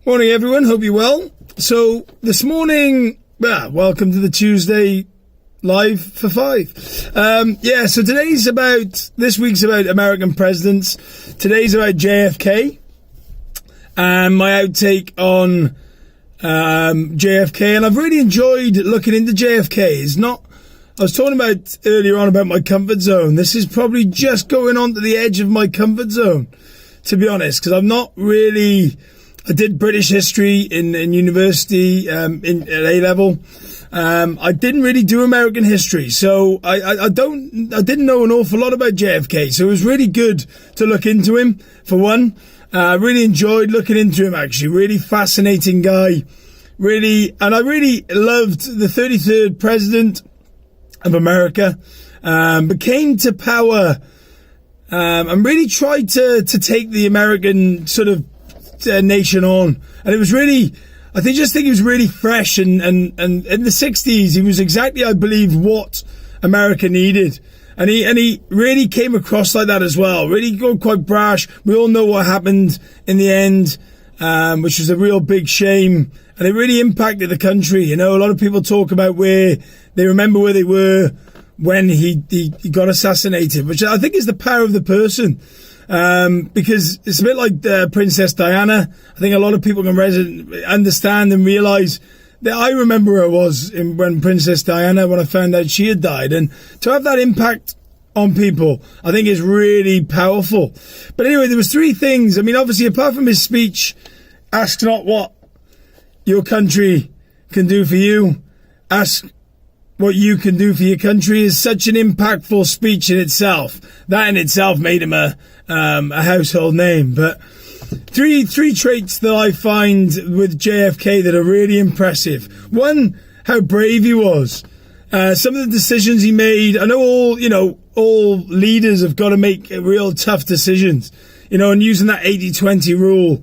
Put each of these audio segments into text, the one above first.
Morning, everyone. Hope you're well. So this morning, welcome to the Tuesday Live for 5. So this week's about American presidents. Today's about JFK and my outtake on JFK. And I've really enjoyed looking into JFK. I was talking about earlier on about my comfort zone. This is probably just going on to the edge of my comfort zone, to be honest, because I did British history in university, at A-level. I didn't really do American history, so I didn't know an awful lot about JFK, so it was really good to look into him, for one. I really enjoyed looking into him, actually. Really fascinating guy. And I really loved the 33rd president of America, but came to power, and really tried to take the American sort of nation on, and it was really, I think he was really fresh, and in the 60s he was exactly, I believe, what America needed, and he really came across like that as well. Really got quite brash. We all know what happened in the end, which was a real big shame, and it really impacted the country. You know, a lot of people talk about where they remember where they were when he got assassinated, which I think is the power of the person. Because it's a bit like Princess Diana. I think a lot of people can understand and realise that I remember where I was when Princess Diana, when I found out she had died. And to have that impact on people, I think is really powerful. But anyway, there was 3 things. I mean, obviously, apart from his speech, ask not what your country can do for you, ask what you can do for your country, is such an impactful speech in itself. That in itself made him a household name. But three traits that I find with JFK that are really impressive. One, how brave he was. Some of the decisions he made. I know all leaders have got to make real tough decisions. And using that 80-20 rule,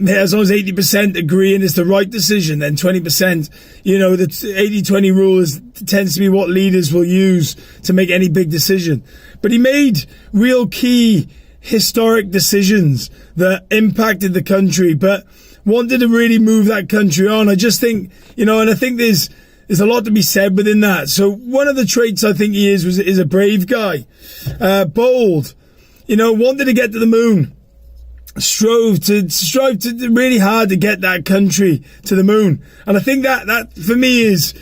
as long as 80% agree and it's the right decision, then 20%, the 80-20 rule tends to be what leaders will use to make any big decision. But he made real key historic decisions that impacted the country, but wanted to really move that country on. I just think, and I think there's a lot to be said within that. So one of the traits I think he is a brave guy, bold, wanted to get to the moon. Strive to really hard to get that country to the moon, and I think that for me is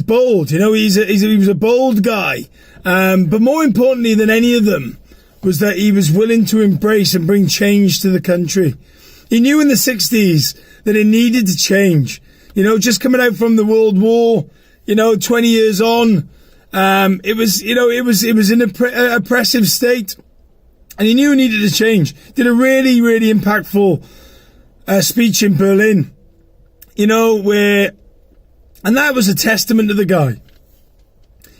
bold. He was a bold guy, but more importantly than any of them was that he was willing to embrace and bring change to the country. He knew in the 60s that it needed to change. Just coming out from the World War, 20 years on, it was in an oppressive state. And he knew he needed to change. Did a really, really impactful speech in Berlin, and that was a testament to the guy.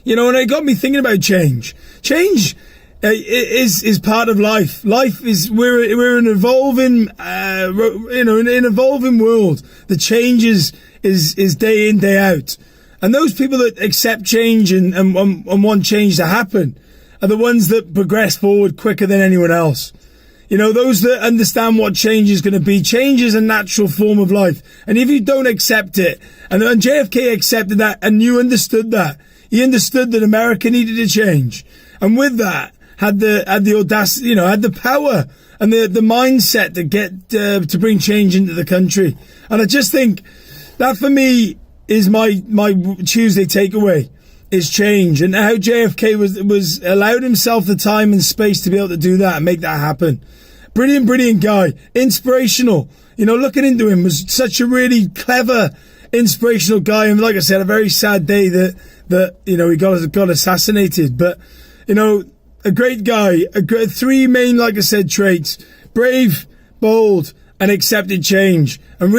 And it got me thinking about change. Change is part of life. Life is, we're an evolving, an evolving world. The change is day in, day out. And those people that accept change and want change to happen are the ones that progress forward quicker than anyone else. Those that understand what change is going to be. Change is a natural form of life. And if you don't accept it, and JFK accepted that, and you understood that, he understood that America needed to change. And with that, had the audacity, had the power and the mindset to get, to bring change into the country. And I just think that for me is my Tuesday takeaway. Is change, and how JFK was allowed himself the time and space to be able to do that and make that happen. Brilliant guy, inspirational. Looking into him was such a really clever, inspirational guy. And like I said, a very sad day that he got assassinated. But a great guy. 3 main, like I said, traits: brave, bold, and accepted change. And